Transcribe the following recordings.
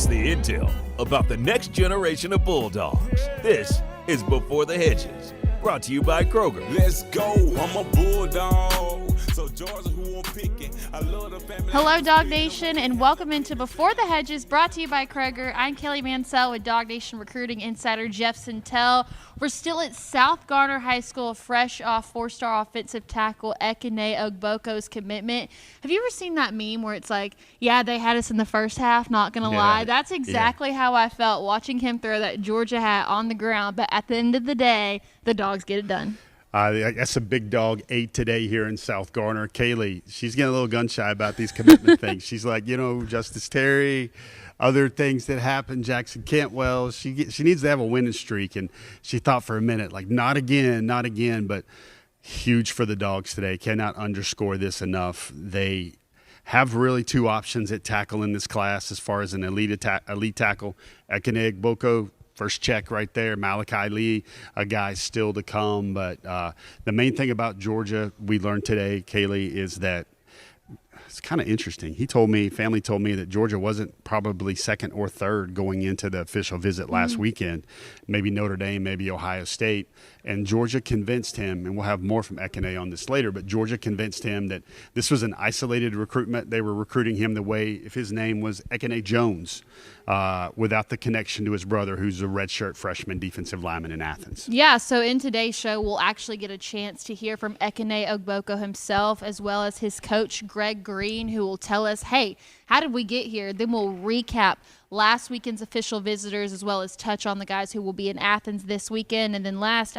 miss the intel about the next generation of Bulldogs. This is Before the Hedges, brought to you by Kroger. Let's go, I'm a Bulldog. So Georgia, who I'm picking. I love the family. Hello, DawgNation, and welcome into Before the Hedges, brought to you by Kroger. I'm Kaylee Mansell with DawgNation recruiting insider Jeff Sentell. We're still at South Garner High School, fresh off four-star offensive tackle Ekene Ogboko's commitment. Have you ever seen that meme where it's like, yeah, they had us in the first half, not going to lie? That's exactly how I felt watching him throw that Georgia hat on the ground. But at the end of the day, the Dogs get it done. That's a big dog 8 today here in South Garner. Kaylee, she's getting a little gun-shy about these commitment things. She's like, Justice Terry, other things that happen, Jackson Cantwell. She needs to have a winning streak, and she thought for a minute, like, not again, but huge for the Dogs today. Cannot underscore this enough. They have really two options at tackle in this class as far as an elite tackle. Ekene Ogboko, first check right there. Malachi Lee, a guy still to come. But the main thing about Georgia we learned today, Kaylee, is that it's kind of interesting. Family told me that Georgia wasn't probably second or third going into the official visit last weekend. Maybe Notre Dame, maybe Ohio State. And Georgia convinced him, and we'll have more from Ekene on this later, but Georgia convinced him that this was an isolated recruitment. They were recruiting him the way if his name was Ekene Jones, without the connection to his brother, who's a redshirt freshman defensive lineman in Athens. Yeah, so in today's show, we'll actually get a chance to hear from Ekene Ogboko himself, as well as his coach, Greg Green, who will tell us, hey, how did we get here? Then we'll recap last weekend's official visitors, as well as touch on the guys who will be in Athens this weekend. And then last,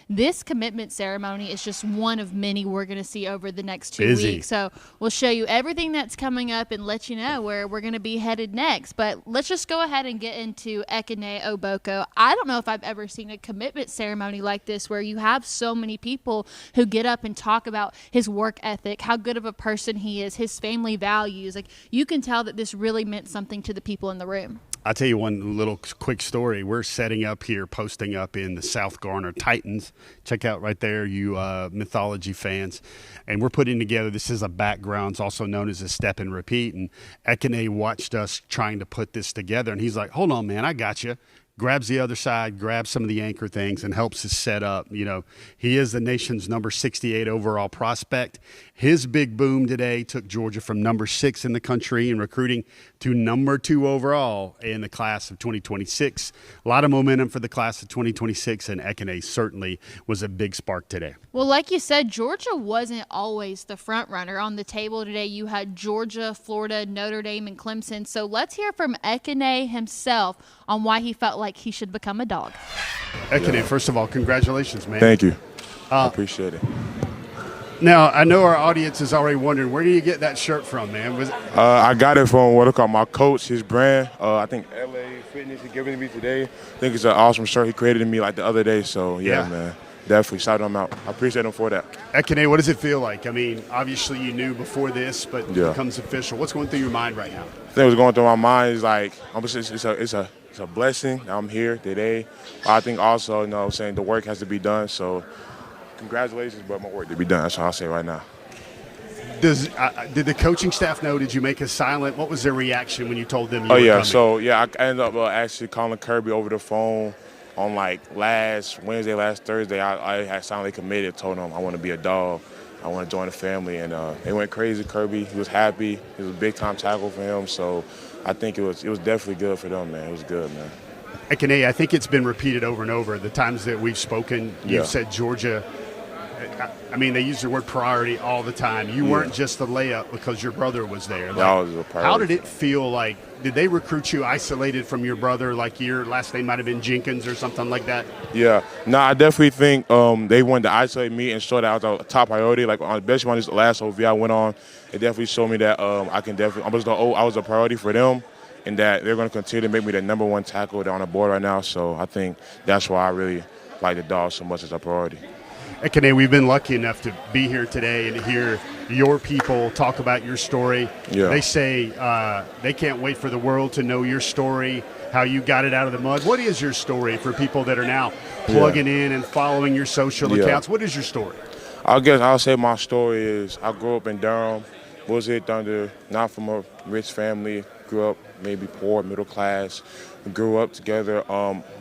this commitment ceremony is just one of many we're going to see over the next 2 weeks. So we'll show you everything that's coming up and let you know where we're going to be headed next. But let's just go ahead and get into Ekene Ogboko. I don't know if I've ever seen a commitment ceremony like this where you have so many people who get up and talk about his work ethic, how good of a person he is, his family values. Like, you can tell that this really meant something to the people in the room. I'll tell you one little quick story. We're setting up here, posting up in the South Garner Titans. Check out right there, you mythology fans. And we're putting together, this is a background, it's also known as a step and repeat. And Ekene watched us trying to put this together. And he's like, hold on, man, I got you. Grabs the other side, grabs some of the anchor things, and helps us set up. He is the nation's number 68 overall prospect. His big boom today took Georgia from number 6 in the country in recruiting to number 2 overall in the class of 2026. A lot of momentum for the class of 2026, and Ekene certainly was a big spark today. Well, like you said, Georgia wasn't always the front runner. On the table today, you had Georgia, Florida, Notre Dame, and Clemson. So let's hear from Ekene himself on why he felt like he should become a Dog. Ekene, first of all, congratulations, man. Thank you. I appreciate it. Now, I know our audience is already wondering, where do you get that shirt from, man? I got it from what I call my coach, his brand. I think LA Fitness, he gave it to me today. I think it's an awesome shirt he created to me like the other day. So, yeah. Man, definitely shout him out. I appreciate him for that. Ekene, what does it feel like? Obviously you knew before this, but it becomes official. What's going through your mind right now? I think what's going through my mind is like, it's a blessing that I'm here today. I think also, the work has to be done. So, congratulations, but my work to be done. That's what I'll say right now. Did the coaching staff know? Did you make us silent? What was their reaction when you told them you were coming? So, I ended up actually calling Kirby over the phone on last Wednesday, last Thursday. I had silently committed, told him I want to be a Dog. I want to join the family, and it went crazy. Kirby, he was happy. It was a big-time tackle for him, so I think it was definitely good for them, man. It was good, man. Ekene, I think it's been repeated over and over. The times that we've spoken, you've said Georgia. They use the word priority all the time. You weren't just the layup because your brother was there. That was a priority. How did it feel like? Did they recruit you isolated from your brother, like your last name might have been Jenkins or something like that? Yeah. No, I definitely think they wanted to isolate me and show that I was a top priority. Like, especially on this last OV I went on, it definitely showed me that I was a priority for them, and that they're going to continue to make me the number 1 tackle on the board right now. So I think that's why I really like the Dogs so much as a priority. Ekene, we've been lucky enough to be here today and to hear your people talk about your story. Yeah. They say they can't wait for the world to know your story, how you got it out of the mud. What is your story for people that are now plugging in and following your social accounts? What is your story? I guess I'll say my story is I grew up in Durham, Bullshit Thunder, not from a rich family. grew up maybe poor, middle class. We grew up together.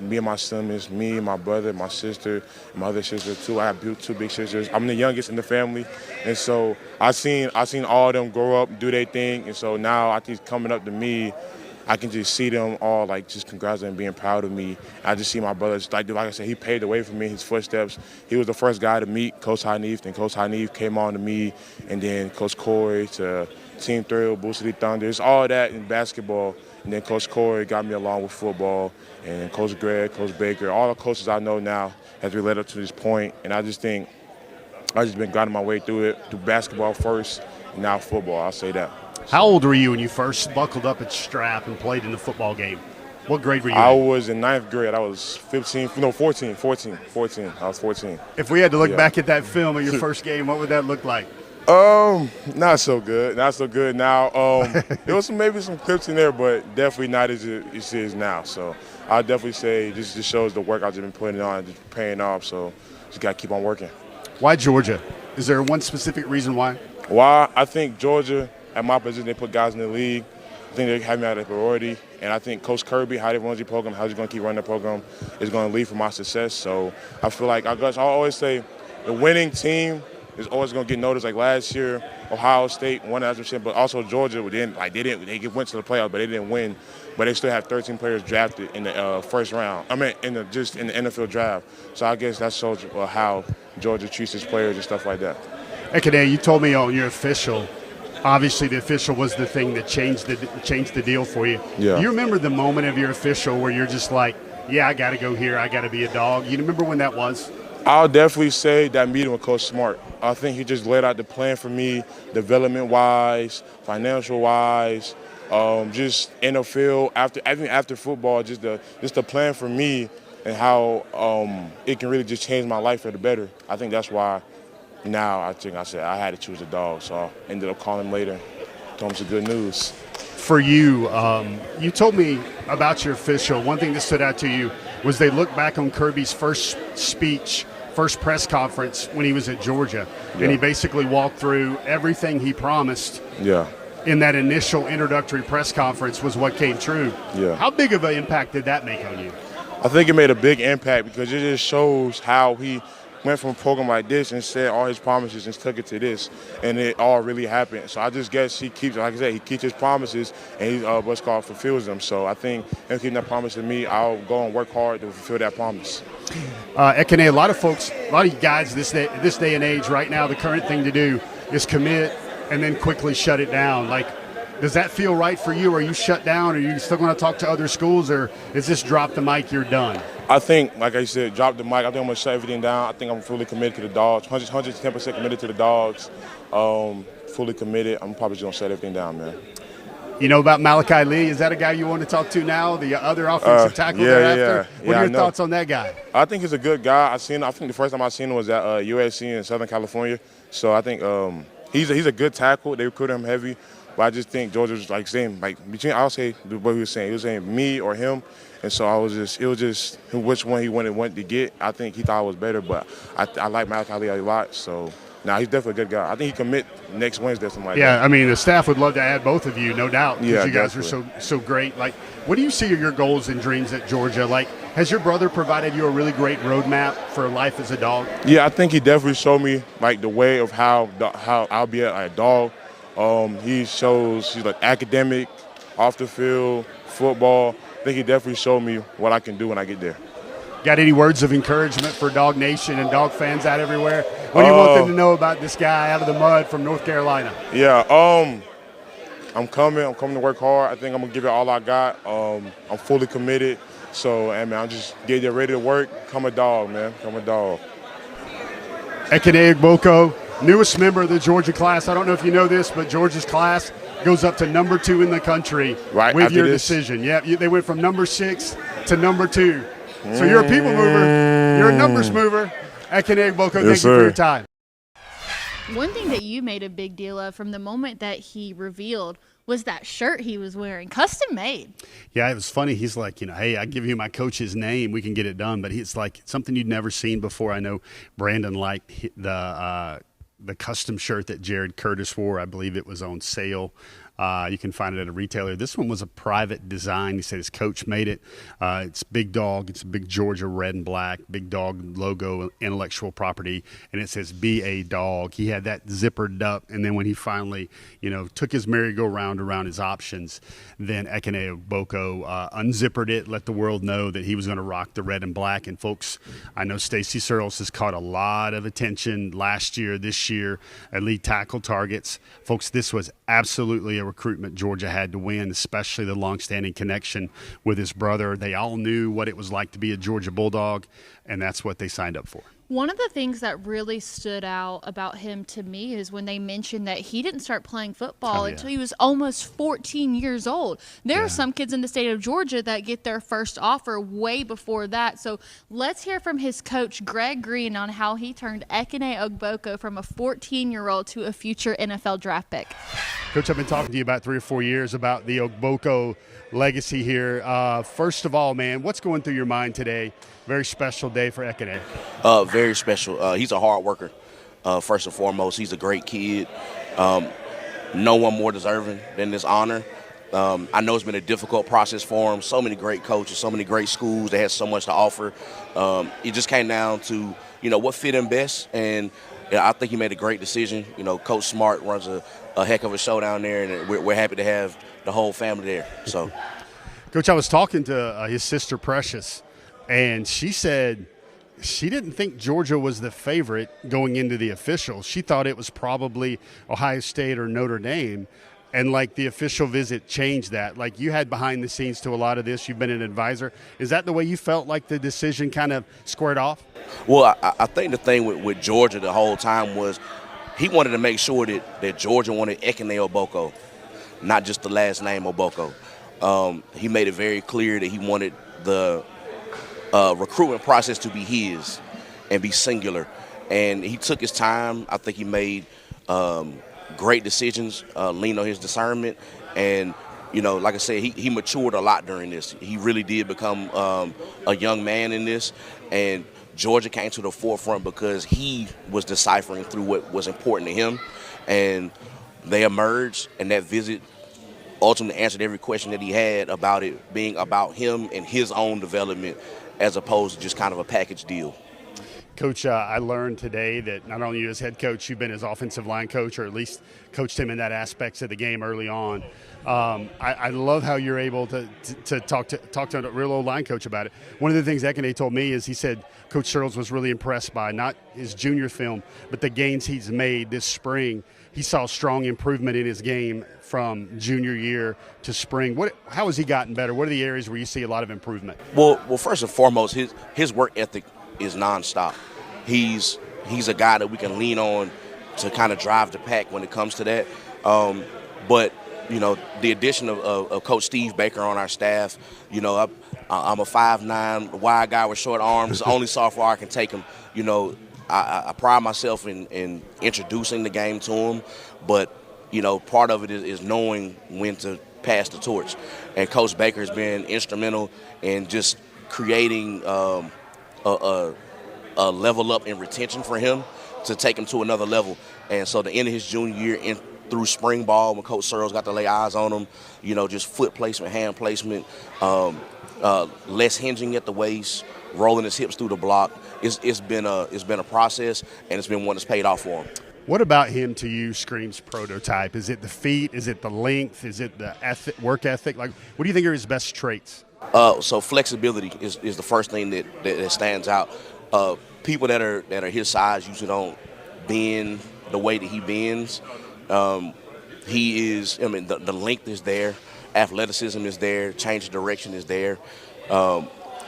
Me and my siblings, me, my brother, my sister, my other sister too. I have two big sisters. I'm the youngest in the family, and so I seen all of them grow up, do their thing, and so now I think coming up to me, I can just see them all like just congratulating, being proud of me. I just see my brothers, like I said, he paved the way for me, his footsteps. He was the first guy to meet Coach Hanif, then Coach Hanif came on to me, and then Coach Corey to Team Thrill, Boost City Thunders, all that in basketball. And then Coach Corey got me along with football, and Coach Greg, Coach Baker, all the coaches I know now has really led up to this point. And I just think I've just been grinding my way through it, through basketball first, and now football, I'll say that. How old were you when you first buckled up at strap and played in the football game? What grade were you I in? was in 9th grade. I was 14. I was 14. If we had to look back at that film of your first game, what would that look like? Not so good. Not so good now. There was maybe some clips in there, but definitely not as it is now. So I'll definitely say this just shows the work I've been putting on, just paying off. So just got to keep on working. Why Georgia? Is there one specific reason why? Why? I think Georgia, at my position, they put guys in the league. I think they have me as a priority. And I think Coach Kirby, how he runs the program, how he's going to keep running the program, is going to lead for my success. So I feel like, I always say, the winning team is always going to get noticed. Like last year, Ohio State won that championship, but also Georgia they went to the playoffs, but they didn't win. But they still have 13 players drafted in the first round. I mean, in the NFL draft. So I guess that shows how Georgia treats its players and stuff like that. Ekene, you told me on your official. Obviously, the official was the thing that changed the deal for you. Yeah. Do you remember the moment of your official where you're just like, yeah, I got to go here, I got to be a dog? You remember when that was? I'll definitely say that meeting with Coach Smart. I think he just laid out the plan for me, development-wise, financial-wise, just in the field, after football, just the plan for me and how it can really just change my life for the better. I think that's why now I said I had to choose a dog, so I ended up calling him later, told him some good news. For you, you told me about your official. One thing that stood out to you was they looked back on Kirby's first speech, first press conference when he was at Georgia, and he basically walked through everything he promised. Yeah. In that initial introductory press conference was what came true. Yeah. How big of an impact did that make on you? I think it made a big impact because it just shows how he went from a program like this and said all his promises and took it to this, and it all really happened. So I just guess he keeps, like I said, he keeps his promises and he fulfills them. So I think him keeping that promise to me, I'll go and work hard to fulfill that promise. Ekene, a lot of guys this day and age right now, the current thing to do is commit and then quickly shut it down. Like, does that feel right for you? Are you shut down? Are you still going to talk to other schools, or is this drop the mic, you're done? I think, like I said, drop the mic. I think I'm going to shut everything down. I think I'm fully committed to the Dawgs, 110% committed to the Dawgs, fully committed. I'm probably just going to shut everything down, man. You know about Malachi Lee? Is that a guy you want to talk to now, the other offensive tackle thereafter? What are your thoughts on that guy? I think he's a good guy. I think the first time I seen him was at USC in Southern California. So I think he's a good tackle. They recruited him heavy. But I just think Georgia was I'll say what he was saying me or him. And so it was just which one he wanted to get. I think he thought it was better, but I like Malachi Lee a lot. So he's definitely a good guy. I think he commit next Wednesday or something like that. Yeah, I mean, the staff would love to add both of you, no doubt, because you guys definitely are so great. Like, what do you see are your goals and dreams at Georgia? Like, has your brother provided you a really great roadmap for life as a dog? Yeah, I think he definitely showed me, like, the way of how I'll be a dog. He's like academic, off the field, football. I think he definitely showed me what I can do when I get there. Got any words of encouragement for DawgNation and dog fans out everywhere? What do you want them to know about this guy out of the mud from North Carolina? Yeah, I'm coming to work hard. I think I'm going to give it all I got. I'm fully committed. So, man, I'm just getting ready to work. Come a dog, man. Come a dog. Ekene Ogboko, newest member of the Georgia class. I don't know if you know this, but Georgia's class goes up to number 2 in the country with your decision. Yeah, they went from number 6 to number 2. So you're a people mover. You're a numbers mover. Ekene Ogboko, thank you for your time. One thing that you made a big deal of from the moment that he revealed was that shirt he was wearing, custom made. Yeah, it was funny. He's like, hey, I give you my coach's name, we can get it done. But it's like something you'd never seen before. I know Brandon liked the custom shirt that Jared Curtis wore. I believe it was on sale You can find it at a retailer. This one was a private design. He said his coach made it. It's Big Dawg. It's a big Georgia red and black. Big Dawg logo, intellectual property, and it says "Be a Dawg." He had that zippered up, and then when he finally, took his merry-go-round around his options, then Ekene Ogboko unzippered it, let the world know that he was going to rock the red and black. And folks, I know Stacey Searles has caught a lot of attention last year, this year, at lead tackle targets. Folks, this was absolutely a recruitment Georgia had to win, especially the longstanding connection with his brother. They all knew what it was like to be a Georgia Bulldog, and that's what they signed up for. One of the things that really stood out about him to me is when they mentioned that he didn't start playing football until he was almost 14 years old. There are some kids in the state of Georgia that get their first offer way before that. So let's hear from his coach, Greg Green, on how he turned Ekene Ogboko from a 14-year-old to a future NFL draft pick. Coach, I've been talking to you about 3 or 4 years about the Ogboko legacy here. First of all, man, what's going through your mind today? Very special day for Ekene. Very special. He's a hard worker, first and foremost. He's a great kid. No one more deserving than this honor. I know it's been a difficult process for him. So many great coaches, so many great schools. They had so much to offer. It just came down to, what fit him best. And I think he made a great decision. Coach Smart runs a heck of a show down there, and we're happy to have the whole family there. So, Coach, I was talking to his sister Precious, and she said she didn't think Georgia was the favorite going into the official. She thought it was probably Ohio State or Notre Dame. And, the official visit changed that. You had behind the scenes to a lot of this. You've been an advisor. Is that the way you felt like the decision kind of squared off? Well, I think the thing with Georgia the whole time was he wanted to make sure that Georgia wanted Ekene Ogboko, not just the last name Ogboko. He made it very clear that he wanted the recruitment process to be his and be singular. And he took his time. I think he made great decisions, leaned on his discernment. And, like I said, he matured a lot during this. He really did become a young man in this. And Georgia came to the forefront because he was deciphering through what was important to him. And they emerged, and that visit ultimately answered every question that he had about it being about him and his own development as opposed to just kind of a package deal. Coach, I learned today that not only you as head coach, you've been his offensive line coach, or at least coached him in that aspects of the game early on. I love how you're able to talk to a real old line coach about it. One of the things Ekene told me is he said Coach Searles was really impressed by not his junior film, but the gains he's made this spring. He saw strong improvement in his game from junior year to spring. How has he gotten better? What are the areas where you see a lot of improvement? Well, first and foremost, his work ethic is nonstop. He's a guy that we can lean on to kind of drive the pack when it comes to that. But the addition of Coach Steve Baker on our staff, I'm a 5'9", wide guy with short arms. Only sophomore I can take him. I pride myself in introducing the game to him, but part of it is knowing when to pass the torch. And Coach Baker has been instrumental in just creating a level up in retention for him to take him to another level. And so the end of his junior year through spring ball, when Coach Searles got to lay eyes on him, just foot placement, hand placement, less hinging at the waist, rolling his hips through the block. It's been a process, and it's been one that's paid off for him. What about him to you screams prototype? Is it the feet? Is it the length? Is it the work ethic? What do you think are his best traits? So flexibility is the first thing that stands out. People that are his size usually don't bend the way that he bends. He is. The length is there, athleticism is there, change of direction is there.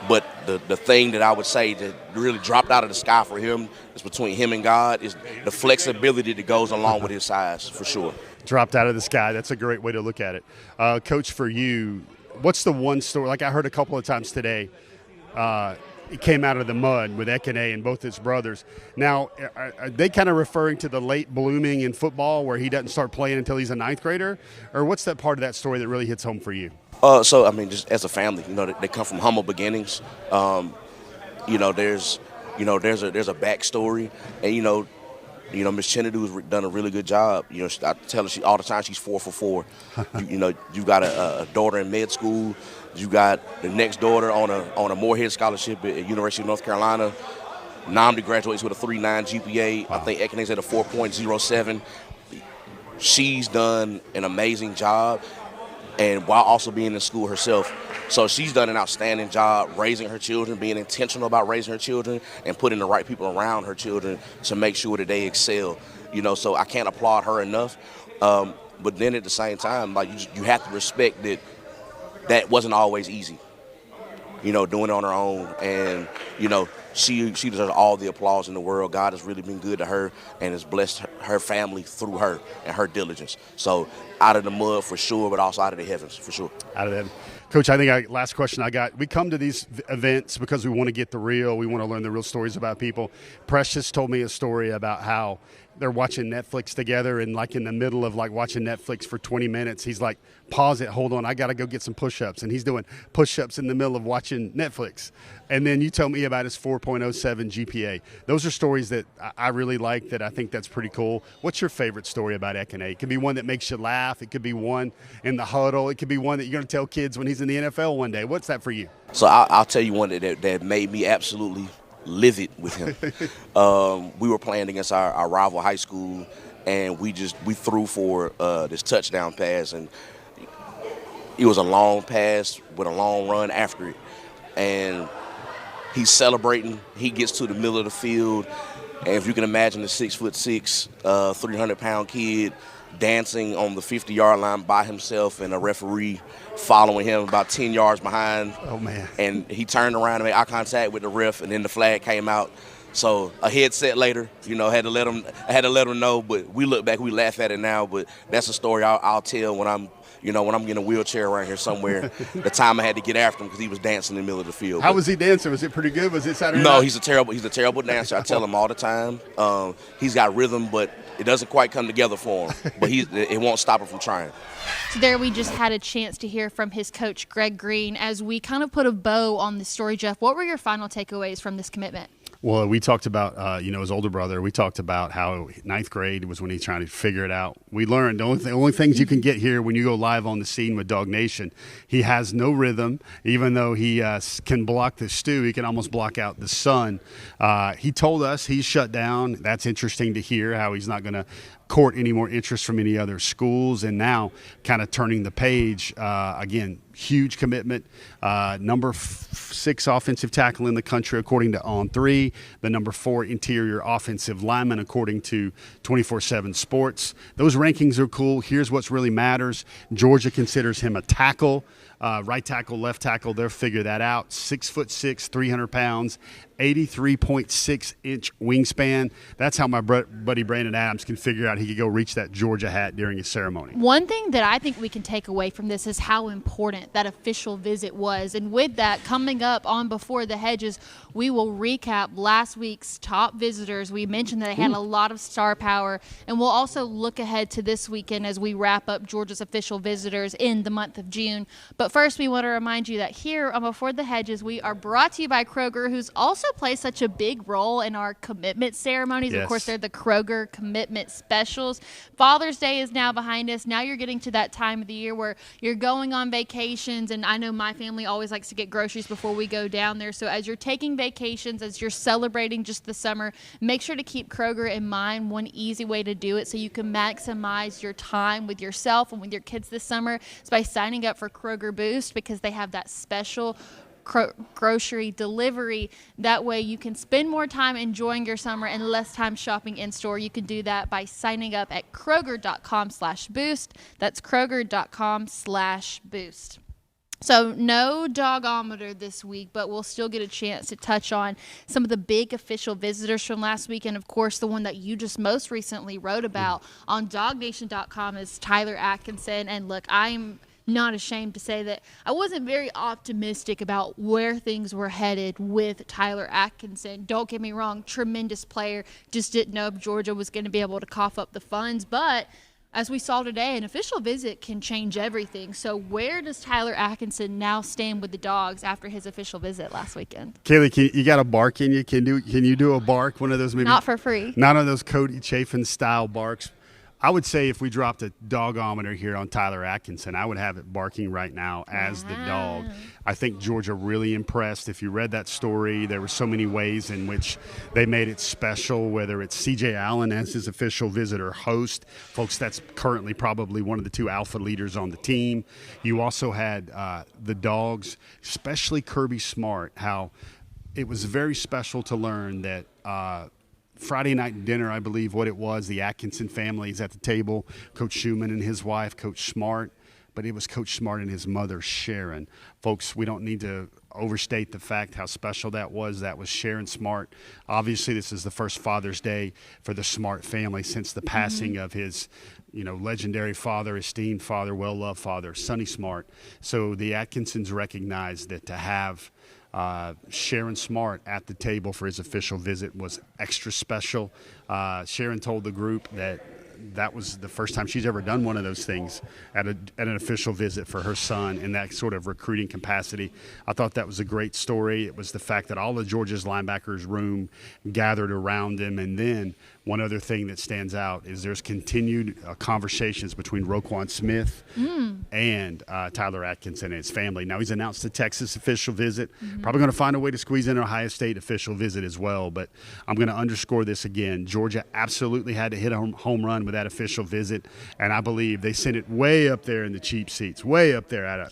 But the thing that I would say that really dropped out of the sky for him is between him and God is the flexibility that goes along with his size, for sure. Dropped out of the sky. That's a great way to look at it. Coach, for you, what's the one story? Like I heard a couple of times today, he came out of the mud with Ekene and both his brothers. Now, are they kind of referring to the late blooming in football where he doesn't start playing until he's a ninth grader? Or what's that part of that story that really hits home for you? Just as a family, they come from humble beginnings. There's a backstory, and You know, Miss Chennadu's done a really good job. You know, I tell her all the time she's 4 for 4. You know, you've got a daughter in med school. You got the next daughter on a Morehead scholarship at University of North Carolina. Namdi graduates with a 3.9 GPA. Wow. I think Ekene's at a 4.07. She's done an amazing job, and while also being in school herself. So she's done an outstanding job raising her children, being intentional about raising her children, and putting the right people around her children to make sure that they excel. You know, so I can't applaud her enough. But then at the same time, like you have to respect that wasn't always easy. You know, doing it on her own, and you know, she deserves all the applause in the world. God has really been good to her and has blessed her family through her and her diligence. So out of the mud for sure, but also out of the heavens for sure. Out of them. Coach, I think last question I got. We come to these events because we want to get the real. We want to learn the real stories about people. Precious told me a story about how they're watching Netflix together, and like in the middle of like watching Netflix for 20 minutes, he's like, pause it, hold on, I got to go get some push-ups. And he's doing push-ups in the middle of watching Netflix. And then you told me about his 4.07 GPA. Those are stories that I really like, that I think that's pretty cool. What's your favorite story about Ekene? It could be one that makes you laugh. It could be one in the huddle. It could be one that you're going to tell kids when he's in the NFL one day. What's that for you? So I'll tell you one that made me absolutely livid with him. We were playing against our rival high school, and we threw for this touchdown pass, and it was a long pass with a long run after it. And he's celebrating. He gets to the middle of the field, and if you can imagine a 6'6", 300-pound kid dancing on the 50-yard line by himself, and a referee following him about 10 yards behind. Oh, man. And he turned around and made eye contact with the ref, and then the flag came out. So a headset later, you know, I had to let him know. But we look back, we laugh at it now. But that's a story I'll tell when I'm getting a wheelchair around here somewhere. The time I had to get after him because he was dancing in the middle of the field. How was he dancing? Was it pretty good? Was it Saturday No, night? he's a terrible dancer. I tell him all the time. He's got rhythm, but it doesn't quite come together for him. But it won't stop him from trying. So there we just had a chance to hear from his coach, Greg Green. As we kind of put a bow on the story, Jeff, what were your final takeaways from this commitment? Well, we talked about, his older brother. We talked about how ninth grade was when he's trying to figure it out. We learned the only things you can get here when you go live on the scene with DawgNation. He has no rhythm, even though he can block the stew. He can almost block out the sun. He told us he's shut down. That's interesting to hear, how he's not going to court any more interest from any other schools, and now kind of turning the page. Again, huge commitment. Number 6 offensive tackle in the country according to On3, the number 4 interior offensive lineman according to 24/7 Sports. Those rankings are cool. Here's what's really matters. Georgia considers him a tackle. Right tackle, left tackle, they'll figure that out. 6'6", 300 pounds, 83.6-inch wingspan. That's how my buddy Brandon Adams can figure out he could go reach that Georgia hat during his ceremony. One thing that I think we can take away from this is how important that official visit was. And with that, coming up on Before the Hedges, we will recap last week's top visitors. We mentioned that they had a lot of star power. And we'll also look ahead to this weekend as we wrap up Georgia's official visitors in the month of June. But first, we want to remind you that here on Before the Hedges, we are brought to you by Kroger, who's also plays such a big role in our commitment ceremonies. Yes. Of course, they're the Kroger commitment specials. Father's Day is now behind us. Now you're getting to that time of the year where you're going on vacations, and I know my family always likes to get groceries before we go down there. So as you're taking vacations, as you're celebrating just the summer, make sure to keep Kroger in mind. One easy way to do it so you can maximize your time with yourself and with your kids this summer is by signing up for Kroger Boost, because they have that special grocery delivery. That way you can spend more time enjoying your summer and less time shopping in store. You can do that by signing up at Kroger.com/boost. That's Kroger.com/boost. So no dogometer this week, but we'll still get a chance to touch on some of the big official visitors from last week. And, of course, the one that you just most recently wrote about on DawgNation.com is Tyler Atkinson. And, look, I'm not ashamed to say that I wasn't very optimistic about where things were headed with Tyler Atkinson. Don't get me wrong, tremendous player. Just didn't know if Georgia was going to be able to cough up the funds. But As we saw today, an official visit can change everything. So where does Tyler Atkinson now stand with the Dawgs after his official visit last weekend? Kaylee, you got a bark in you? Can you do a bark? One of those maybe? Not for free. Not on those Cody Chafin style barks. I would say if we dropped a dogometer here on Tyler Atkinson, I would have it barking right now as the dog. I think Georgia really impressed. If you read that story, there were so many ways in which they made it special, whether it's C.J. Allen as his official visitor host. Folks, that's currently probably one of the two alpha leaders on the team. You also had the Dawgs, especially Kirby Smart, how it was very special to learn that Friday night dinner, I believe what it was, the Atkinson family is at the table, Coach Schumann and his wife, Coach Smart, but it was Coach Smart and his mother, Sharon. Folks, we don't need to overstate the fact how special that was. That was Sharon Smart. Obviously, this is the first Father's Day for the Smart family since the passing of his legendary father, esteemed father, well-loved father, Sonny Smart. So the Atkinsons recognized that to have Sharon Smart at the table for his official visit was extra special. Sharon told the group that was the first time she's ever done one of those things at an official visit for her son in that sort of recruiting capacity. I thought that was a great story. It was the fact that all of Georgia's linebackers room gathered around him. And then one other thing that stands out is there's continued conversations between Roquan Smith and Tyler Atkinson and his family. Now, he's announced the Texas official visit. Probably going to find a way to squeeze in an Ohio State official visit as well. But I'm going to underscore this again. Georgia absolutely had to hit a home run with that official visit, and I believe they sent it way up there in the cheap seats, way up there at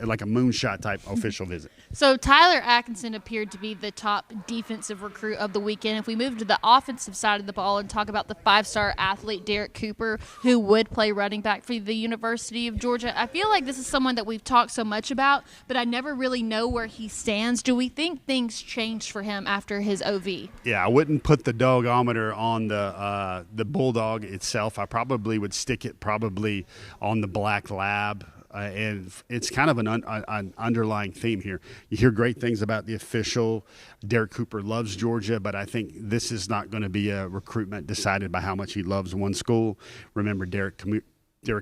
like a moonshot type official visit. So Tyler Atkinson appeared to be the top defensive recruit of the weekend. If we move to the offensive side of the ball and talk about the 5-star athlete Derek Cooper, who would play running back for the University of Georgia, I feel like this is someone that we've talked so much about, but I never really know where he stands. Do we think things changed for him after his OV? Yeah, I wouldn't put the dogometer on the Bulldog itself. I probably would stick it probably on the Black Lab. And it's kind of an underlying theme here. You hear great things about the official. Derek Cooper loves Georgia, but I think this is not going to be a recruitment decided by how much he loves one school. Remember, Derek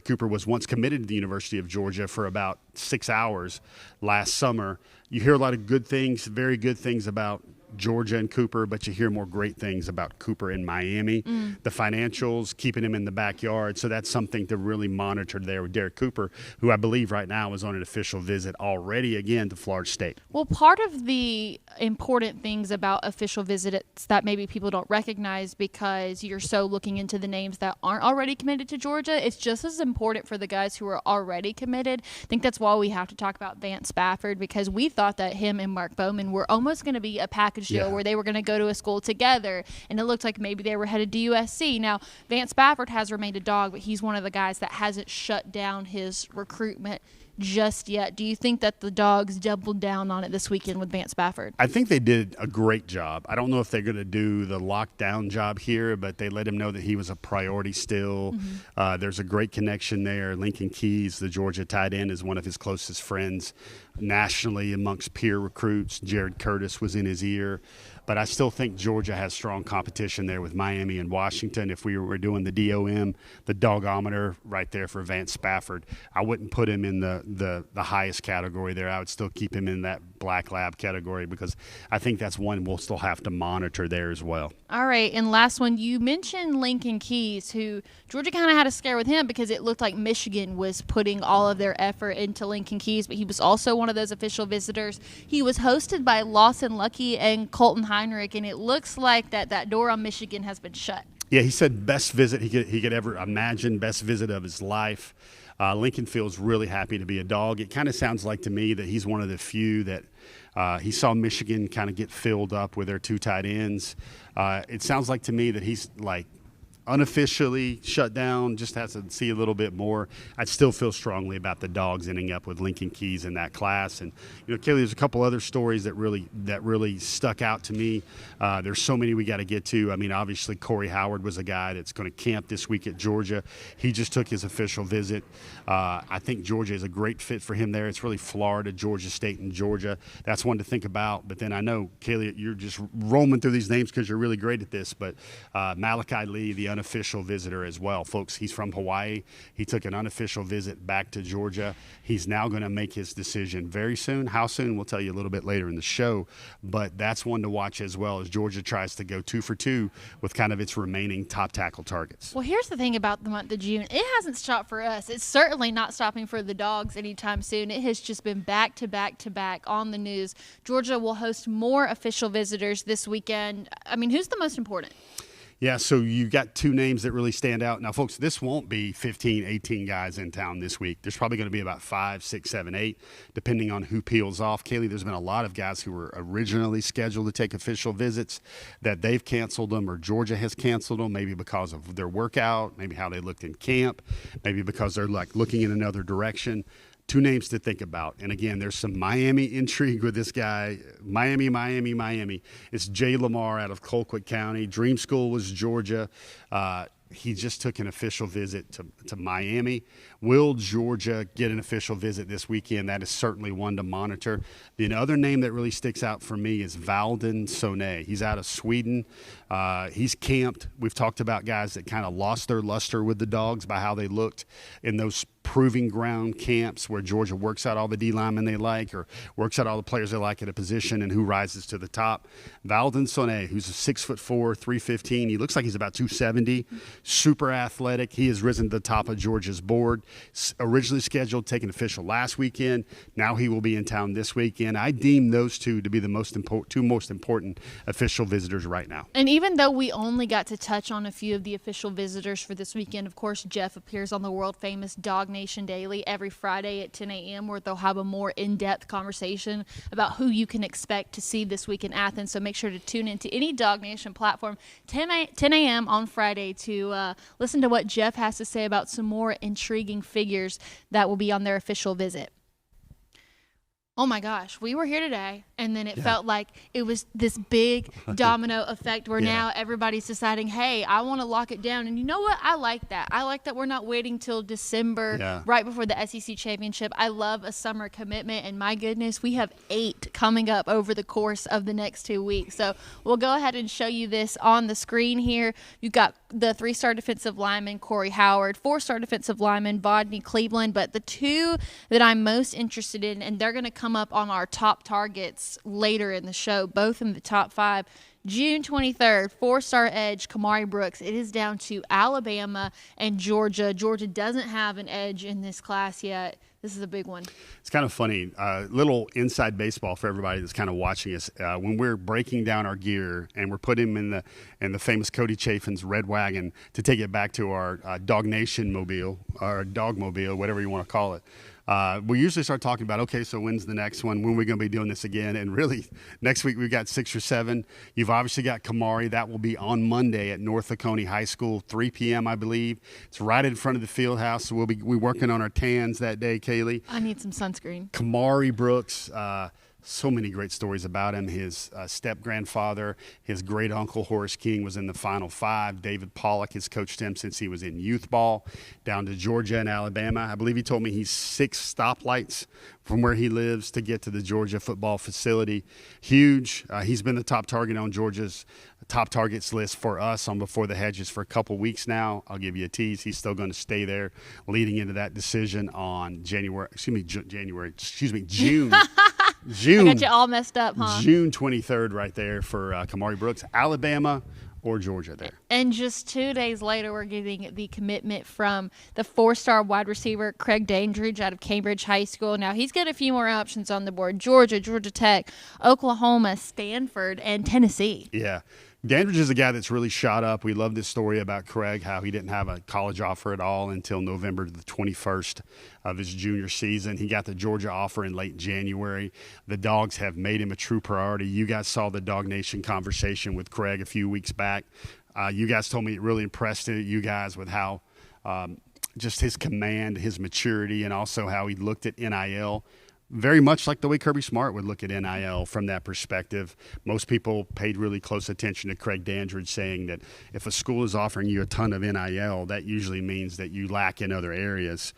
Cooper was once committed to the University of Georgia for about 6 hours last summer. You hear a lot of good things, very good things about Georgia and Cooper, but you hear more great things about Cooper in Miami. The financials, keeping him in the backyard. So that's something to really monitor there with Derek Cooper, who I believe right now is on an official visit already again to Florida State. Well, part of the important things about official visits that maybe people don't recognize because you're so looking into the names that aren't already committed to Georgia, it's just as important for the guys who are already committed. I think that's why we have to talk about Vance Spafford, because we thought that him and Mark Bowman were almost going to be a package deal where they were going to go to a school together, and it looked like maybe they were headed to USC. Now, Vance Spafford has remained a dog, but he's one of the guys that hasn't shut down his recruitment just yet. Do you think that the Dawgs doubled down on it this weekend with Vance Spafford? I think they did a great job. I don't know if they're going to do the lockdown job here, but they let him know that he was a priority still. There's a great connection there. Lincoln Keys, the Georgia tight end, is one of his closest friends nationally amongst peer recruits. Jared Curtis was in his ear. But I still think Georgia has strong competition there with Miami and Washington. If we were doing the DOM, the dogometer right there for Vance Spafford, I wouldn't put him in the highest category there. I would still keep him in that Black Lab category because I think that's one we'll still have to monitor there as well. All right, and last one, you mentioned Lincoln Keys, who Georgia kind of had a scare with him because it looked like Michigan was putting all of their effort into Lincoln Keys, but he was also one of those official visitors. He was hosted by Lawson Lucky and Colton Heinrich, and it looks like that door on Michigan has been shut. Yeah, he said best visit he could ever imagine, best visit of his life. Lincoln feels really happy to be a dog. It kind of sounds like to me that he's one of the few that he saw Michigan kind of get filled up with their two tight ends. It sounds like to me that he's like unofficially shut down, just has to see a little bit more. I still feel strongly about the Dawgs ending up with Lincoln Keys in that class. And Kaylee, there's a couple other stories that really stuck out to me. There's so many we got to get to. I mean, obviously Corey Howard was a guy that's going to camp this week at Georgia. He just took his official visit. I think Georgia is a great fit for him there. It's really Florida, Georgia State, and Georgia. That's one to think about. But then I know, Kaylee, you're just roaming through these names because you're really great at this. But Malachi Lee, the unofficial visitor as well. Folks, he's from Hawaii. He took an unofficial visit back to Georgia. He's now going to make his decision very soon. How soon, we'll tell you a little bit later in the show. But that's one to watch as well as Georgia tries to go 2 for 2 with kind of its remaining top tackle targets. Well, here's the thing about the month of June. It hasn't stopped for us. It's certainly not stopping for the Dogs anytime soon. It has just been back to back to back on the news. Georgia will host more official visitors this weekend. I mean, who's the most important? Yeah, so you got 2 names that really stand out. Now, folks, this won't be 15, 18 guys in town this week. There's probably going to be about 5, 6, 7, 8, depending on who peels off. Kaylee, there's been a lot of guys who were originally scheduled to take official visits that they've canceled them, or Georgia has canceled them, maybe because of their workout, maybe how they looked in camp, maybe because they're like looking in another direction. 2 names to think about. And again, there's some Miami intrigue with this guy. Miami. It's Jay Lamar out of Colquitt County. Dream school was Georgia. He just took an official visit to Miami. Will Georgia get an official visit this weekend? That is certainly one to monitor. The other name that really sticks out for me is Valden Sone. He's out of Sweden. He's camped. We've talked about guys that kind of lost their luster with the Dogs by how they looked in those proving ground camps where Georgia works out all the D linemen they like, or works out all the players they like at a position and who rises to the top. Valden Sone, who's a 6'4", 315. He looks like he's about 270. Super athletic. He has risen to the top of Georgia's board. Originally scheduled to take an official last weekend. Now he will be in town this weekend. I deem those 2 to be the 2 most important official visitors right now. And even though we only got to touch on a few of the official visitors for this weekend, of course, Jeff appears on the world-famous DawgNation Daily every Friday at 10 a.m. where they'll have a more in-depth conversation about who you can expect to see this week in Athens. So make sure to tune into any DawgNation platform 10 a.m. on Friday to listen to what Jeff has to say about some more intriguing figures that will be on their official visit. Oh my gosh, we were here today, and then it felt like it was this big domino effect where now everybody's deciding, hey, I want to lock it down. And you know what? I like that. I like that we're not waiting till December, right before the SEC championship. I love a summer commitment, and my goodness, we have 8 coming up over the course of the next 2 weeks. So we'll go ahead and show you this on the screen here. You've got the 3-star defensive lineman, Corey Howard, 4-star defensive lineman, Bodney Cleveland. But the 2 that I'm most interested in, and they're going to come up on our top targets later in the show, both in the top 5. June 23rd, 4-star edge Kamari Brooks. It is down to Alabama and Georgia. Georgia doesn't have an edge in this class yet. This is a big one. It's kind of funny. Little inside baseball for everybody that's kind of watching us. When we're breaking down our gear and we're putting him in the famous Cody Chafin's red wagon to take it back to our DawgNation mobile, or Dogmobile, whatever you want to call it. We usually start talking about, okay, so when's the next one? When are we going to be doing this again? And really, next week we've got 6 or 7. You've obviously got Kamari. That will be on Monday at North Oconee High School, 3 p.m., I believe. It's right in front of the field house, so we'll be working on our tans that day, Kaylee. I need some sunscreen. Kamari Brooks, so many great stories about him. His step-grandfather, his great-uncle Horace King was in the Final 5. David Pollock has coached him since he was in youth ball down to Georgia and Alabama. I believe he told me he's 6 stoplights from where he lives to get to the Georgia football facility. Huge. He's been the top target on Georgia's top targets list for us on Before the Hedges for a couple weeks now. I'll give you a tease. He's still going to stay there leading into that decision on June. I got you all messed up, huh? June 23rd right there for Kamari Brooks. Alabama or Georgia there. And just 2 days later, we're getting the commitment from the 4-star wide receiver, Craig Dandridge, out of Cambridge High School. Now, he's got a few more options on the board. Georgia, Georgia Tech, Oklahoma, Stanford, and Tennessee. Yeah. Dandridge is a guy that's really shot up. We love this story about Craig, how he didn't have a college offer at all until November the 21st of his junior season. He got the Georgia offer in late January. The Dogs have made him a true priority. You guys saw the DawgNation conversation with Craig a few weeks back. You guys told me it really impressed you guys with how just his command, his maturity, and also how he looked at NIL. very much like the way Kirby Smart would look at NIL from that perspective. Most people paid really close attention to Craig Dandridge saying that if a school is offering you a ton of NIL, that usually means that you lack in other areas.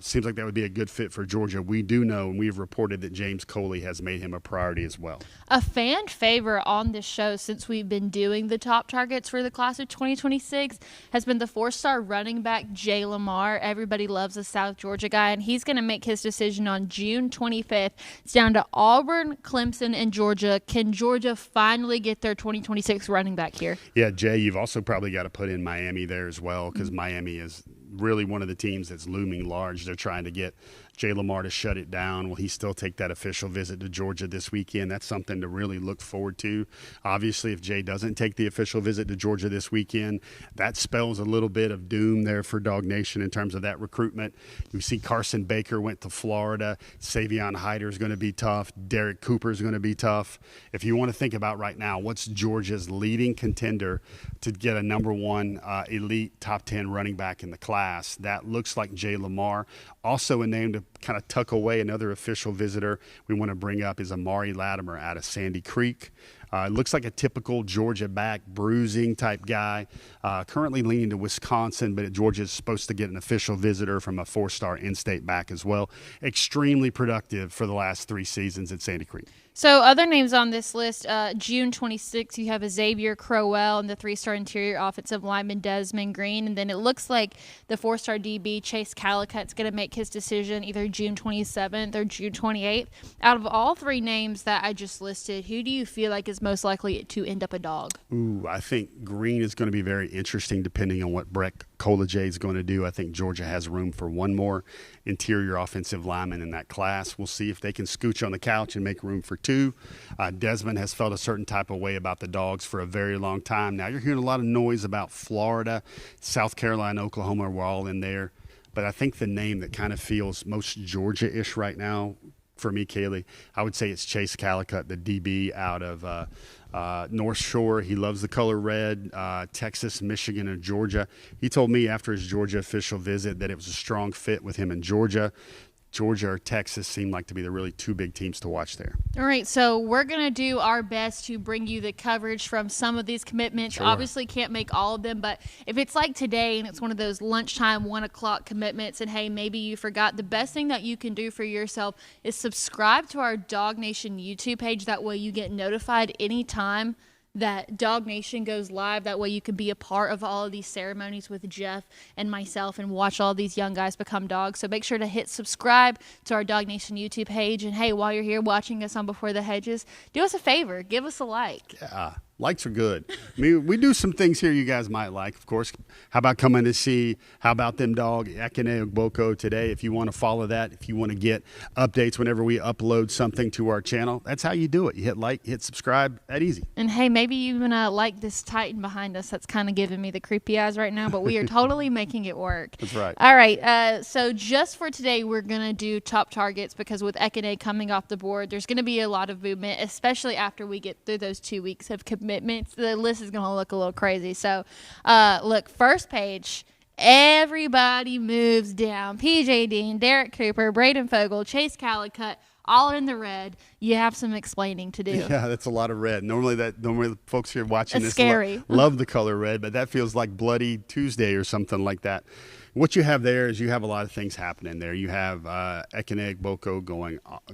Seems like that would be a good fit for Georgia. We do know, and we've reported that James Coley has made him a priority as well. A fan favorite on this show since we've been doing the top targets for the class of 2026 has been the 4-star running back Jay Lamar. Everybody loves the South Georgia guy, and he's going to make his decision on June 25th. It's down to Auburn, Clemson, and Georgia. Can Georgia finally get their 2026 running back here? Yeah, Jay, you've also probably got to put in Miami there as well, because Miami is really one of the teams that's looming large. They're trying to get Jay Lamar to shut it down. Will he still take that official visit to Georgia this weekend? That's something to really look forward to. Obviously, if Jay doesn't take the official visit to Georgia this weekend, that spells a little bit of doom there for DawgNation in terms of that recruitment. You see Carson Baker went to Florida. Savion Hyder is going to be tough. Derek Cooper is going to be tough. If you want to think about right now, what's Georgia's leading contender to get a number one elite top 10 running back in the class? That looks like Jay Lamar. Also a name to kind of tuck away another official visitor we want to bring up is Amari Latimer out of Sandy Creek. Looks like a typical Georgia back bruising type guy. Currently leaning to Wisconsin, but Georgia is supposed to get an official visitor from a 4-star in-state back as well. Extremely productive for the last 3 seasons at Sandy Creek. So other names on this list, June 26th, you have Xavier Crowell and the 3-star interior offensive lineman Desmond Green. And then it looks like the 4-star DB Chase Calicut's going to make his decision either June 27th or June 28th. Out of all 3 names that I just listed, who do you feel like is most likely to end up a Dawg? Ooh, I think Green is going to be very interesting depending on what Brett Colajay is going to do. I think Georgia has room for one more interior offensive lineman in that class. We'll see if they can scooch on the couch and make room for 2. Desmond has felt a certain type of way about the Dawgs for a very long time. Now you're hearing a lot of noise about Florida, South Carolina, Oklahoma. We're all in there. But I think the name that kind of feels most Georgia-ish right now for me, Kaylee, I would say it's Chase Calicut, the DB out of North Shore. He loves the color red, Texas, Michigan, and Georgia. He told me after his Georgia official visit that it was a strong fit with him in Georgia. Georgia or Texas seem like to be the really 2 big teams to watch there. All right, so we're going to do our best to bring you the coverage from some of these commitments. Sure. Obviously can't make all of them, but if it's like today and it's one of those lunchtime, 1 o'clock commitments, and hey, maybe you forgot, the best thing that you can do for yourself is subscribe to our DawgNation YouTube page. That way you get notified anytime that DawgNation goes live. That way you can be a part of all of these ceremonies with Jeff and myself and watch all these young guys become dogs. So make sure to hit subscribe to our DawgNation YouTube page. And hey, while you're here watching us on Before the Hedges, do us a favor, give us a like. Yeah, likes are good. I mean, we do some things here you guys might like, of course. How about coming to see How About Them Dog, Ekene Ogboko today? If you want to follow that, if you want to get updates whenever we upload something to our channel, that's how you do it. You hit like, hit subscribe, that easy. And hey, maybe you even like this Titan behind us. That's kind of giving me the creepy eyes right now, but we are totally making it work. That's right. All right, so just for today, we're going to do top targets because with Ekene coming off the board, there's going to be a lot of movement, especially after we get through those 2 weeks of commitments. The list is going to look a little crazy. So, look, first page, everybody moves down. PJ Dean, Derek Cooper, Braden Fogle, Chase Calicut, all in the red. You have some explaining to do. Yeah, that's a lot of red. Normally the folks here watching It's this scary. Love the color red, but that feels like Bloody Tuesday or something like that. What you have there is you have a lot of things happening there. You have Ekene Ogboko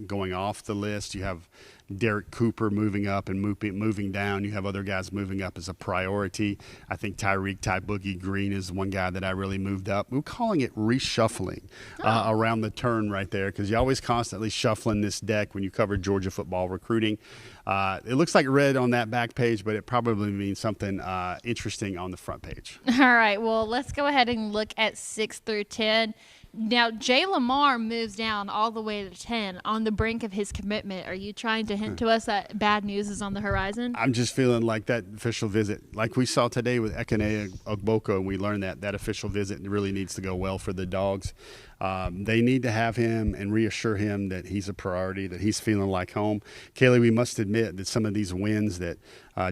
going off the list. You have Derek Cooper moving up and moving down. You have other guys moving up as a priority. I think Tyreek Ty Boogie Green is one guy that I really moved up. We're calling it reshuffling around the turn right there because you're always constantly shuffling this deck when you cover Georgia football recruiting. It looks like red on that back page, but it probably means something interesting on the front page. All right, well, let's go ahead and look at 6 through 10. Now, Jay Lamar moves down all the way to 10 on the brink of his commitment. Are you trying to hint to us that bad news is on the horizon? I'm just feeling like that official visit, like we saw today with Ekene Ogboko, and we learned that official visit really needs to go well for the Dawgs. They need to have him and reassure him that he's a priority, that he's feeling like home. Kaylee, we must admit that some of these wins that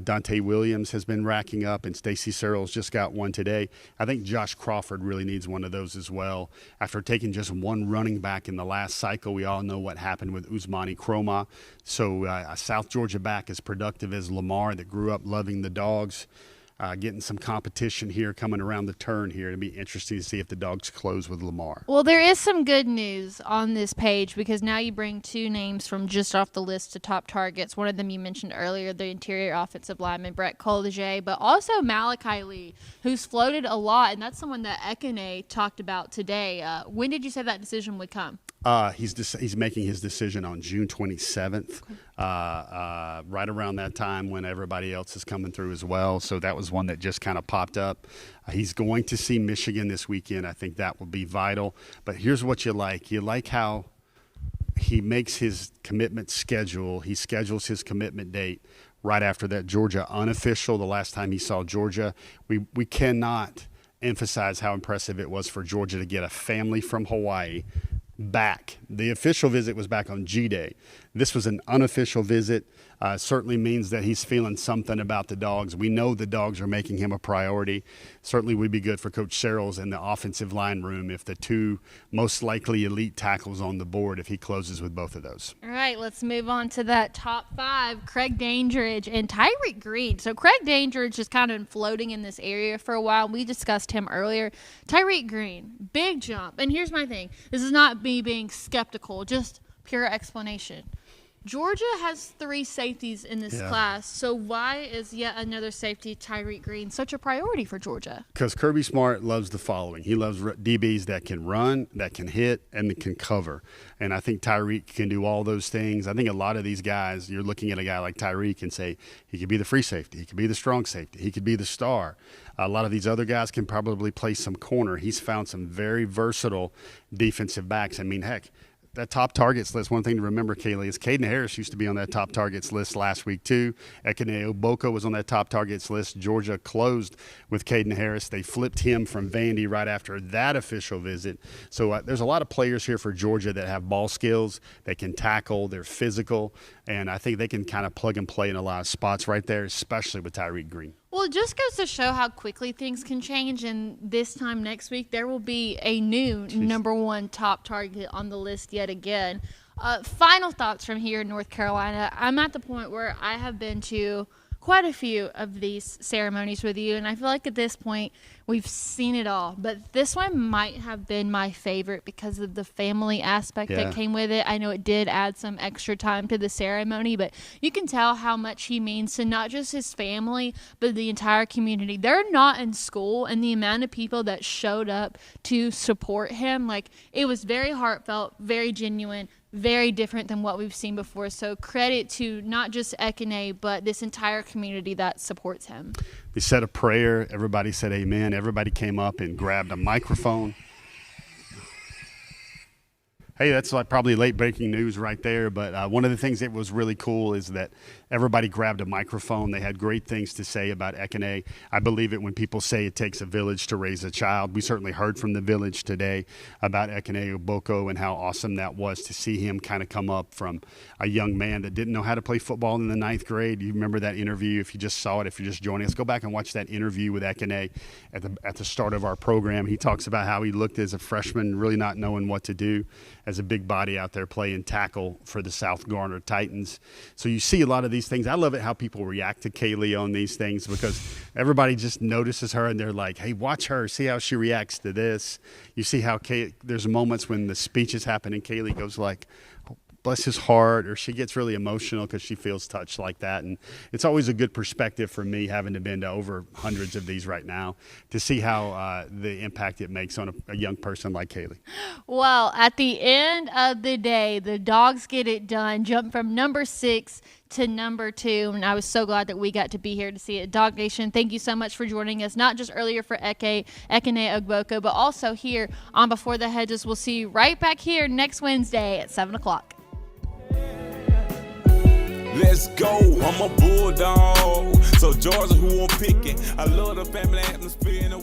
Dante Williams has been racking up and Stacey Searles just got one today, I think Josh Crawford really needs one of those as well. After taking just one running back in the last cycle, we all know what happened with Usmani Chroma. So a South Georgia back as productive as Lamar that grew up loving the Dogs. Getting some competition here coming around the turn here. It'll be interesting to see if the Dogs close with Lamar. Well, there is some good news on this page because now you bring two names from just off the list to top targets. One of them you mentioned earlier, the interior offensive lineman, Brett Collegier, but also Malachi Lee, who's floated a lot, and that's someone that Ekene talked about today. When did you say that decision would come? He's making his decision on June 27th, right around that time when everybody else is coming through as well. So that was one that just kind of popped up. He's going to see Michigan this weekend. I think that will be vital. But here's what you like. You like how he makes his commitment schedule. He schedules his commitment date right after that Georgia unofficial, the last time he saw Georgia. We cannot emphasize how impressive it was for Georgia to get a family from Hawaii back. The official visit was back on G-Day. This was an unofficial visit. Certainly means that he's feeling something about the Dogs. We know the Dogs are making him a priority. Certainly would be good for Coach Searles in the offensive line room if the two most likely elite tackles on the board, if he closes with both of those. All right, let's move on to that top five, Craig Dandridge and Tyreek Green. So Craig Dandridge has kind of been floating in this area for a while. We discussed him earlier. Tyreek Green, big jump. And here's my thing. This is not me being skeptical, just pure explanation. Georgia has 3 safeties in this class, so why is yet another safety, Tyreek Green, such a priority for Georgia? Because Kirby Smart loves the following. He loves DBs that can run, that can hit, and that can cover. And I think Tyreek can do all those things. I think a lot of these guys, you're looking at a guy like Tyreek and say, he could be the free safety, he could be the strong safety, he could be the star. A lot of these other guys can probably play some corner. He's found some very versatile defensive backs. I mean, heck, that top targets list, one thing to remember, Kaylee, is Caden Harris used to be on that top targets list last week too. Ekene Ogboko was on that top targets list. Georgia closed with Caden Harris. They flipped him from Vandy right after that official visit. So there's a lot of players here for Georgia that have ball skills. They can tackle. They're physical. And I think they can kind of plug and play in a lot of spots right there, especially with Tyreek Green. Well, it just goes to show how quickly things can change, and this time next week there will be a new number 1 top target on the list yet again. Final thoughts from here in North Carolina. I'm at the point where I have been to quite a few of these ceremonies with you, and I feel like at this point we've seen it all. But this one might have been my favorite because of the family aspect that came with it. I know it did add some extra time to the ceremony, but you can tell how much he means to not just his family, but the entire community. They're not in school, and the amount of people that showed up to support him, like, it was very heartfelt, very genuine, very different than what we've seen before. So credit to not just Ekene, but this entire community that supports him. We said a prayer. Everybody said amen. Everybody came up and grabbed a microphone. Hey, that's like probably late breaking news right there. But one of the things that was really cool is that everybody grabbed a microphone. They had great things to say about Ekene. I believe it when people say it takes a village to raise a child. We certainly heard from the village today about Ekene Ogboko and how awesome that was to see him kind of come up from a young man that didn't know how to play football in the 9th grade. You remember that interview? If you just saw it, if you're just joining us, go back and watch that interview with Ekene at the start of our program. He talks about how he looked as a freshman, really not knowing what to do, as a big body out there playing tackle for the South Garner Titans. So you see a lot of these things. I love it how people react to Kaylee on these things because everybody just notices her and they're like, hey, watch her, see how she reacts to this. You see how there's moments when the speeches happen and Kaylee goes like, bless his heart, or she gets really emotional because she feels touched like that. And it's always a good perspective for me, having to been to over hundreds of these right now, to see how the impact it makes on a young person like Kaylee. Well, at the end of the day, the Dogs get it done, jump from number 6 to number 2, and I was so glad that we got to be here to see it. DawgNation, thank you so much for joining us, not just earlier for Ekene Ogboko, but also here on Before the Hedges. We'll see you right back here next Wednesday at 7 o'clock. Let's go, I'm a bulldog. So Georgia, who I'm picking. I love the family atmosphere in the